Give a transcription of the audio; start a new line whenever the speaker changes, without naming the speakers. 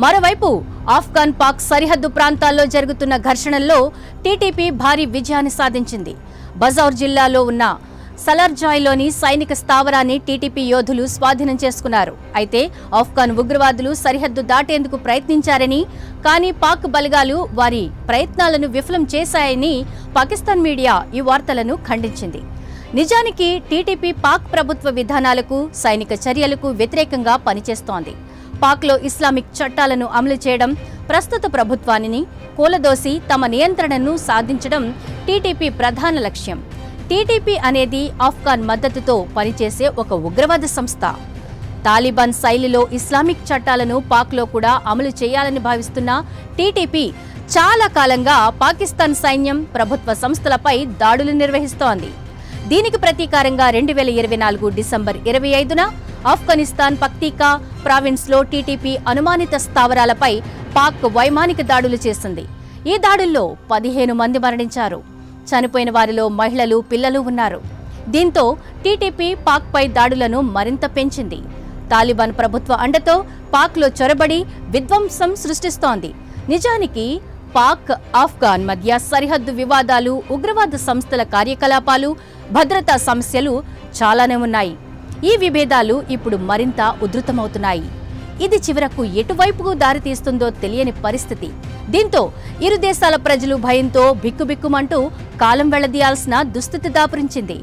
మరోవైపు ఆఫ్ఘన్ పాక్ సరిహద్దు ప్రాంతాల్లో జరుగుతున్న ఘర్షణల్లో టీటీపీ భారీ విజయాన్ని సాధించింది. బజౌర్ జిల్లాలో ఉన్న సలర్జాయ్లోని సైనిక స్థావరాన్ని టీటీపీ యోధులు స్వాధీనం చేసుకున్నారు. అయితే ఆఫ్ఘన్ ఉగ్రవాదులు సరిహద్దు దాటేందుకు ప్రయత్నించారని, కానీ పాక్ బలగాలు వారి ప్రయత్నాలను విఫలం చేశాయని పాకిస్తాన్ మీడియా ఈ వార్తలను ఖండించింది. నిజానికి టీటీపీ పాక్ ప్రభుత్వ విధానాలకు, సైనిక చర్యలకు వ్యతిరేకంగా పనిచేస్తోంది. పాక్లో ఇస్లామిక్ చట్టాలను అమలు చేయడం, ప్రస్తుత ప్రభుత్వాన్ని కూలదోసి తమ నియంత్రణను సాధించడం టీటీపీ ప్రధాన లక్ష్యం. టీటీపీ అనేది ఆఫ్ఘన్ మద్దతుతో పనిచేసే ఒక ఉగ్రవాద సంస్థ. తాలిబాన్ శైలిలో ఇస్లామిక్ చట్టాలను పాక్లో కూడా అమలు చేయాలని భావిస్తున్న టీటీపీ చాలా కాలంగా పాకిస్తాన్ సైన్యం, ప్రభుత్వ సంస్థలపై దాడులు నిర్వహిస్తోంది. దీనికి ప్రతీకారంగా 2024 డిసెంబర్ 25న ఆఫ్ఘనిస్తాన్ పక్తీకా ప్రావిన్స్లో టీటీపీ అనుమానిత స్థావరాలపై పాక్ వైమానిక దాడులు చేసింది. ఈ దాడుల్లో 15 మంది మరణించారు. చనిపోయిన వారిలో మహిళలు, పిల్లలు ఉన్నారు. దీంతో టీటీపీ పాక్పై దాడులను మరింత పెంచింది. తాలిబాన్ ప్రభుత్వ అండతో పాక్లో చొరబడి విధ్వంసం సృష్టిస్తోంది. నిజానికి పాక్, ఆఫ్ఘన్ మధ్య సరిహద్దు వివాదాలు, ఉగ్రవాద సంస్థల కార్యకలాపాలు, భద్రతా సమస్యలు చాలానే ఉన్నాయి. ఈ విభేదాలు ఇప్పుడు మరింత ఉధృతమవుతున్నాయి. ఇది చివరకు ఎటువైపుకు దారితీస్తుందో తెలియని పరిస్థితి. దీంతో ఇరు దేశాల ప్రజలు భయంతో బిక్కుబిక్కుమంటూ కాలం వెళ్లదీయాల్సిన దుస్థితి దాపురించింది.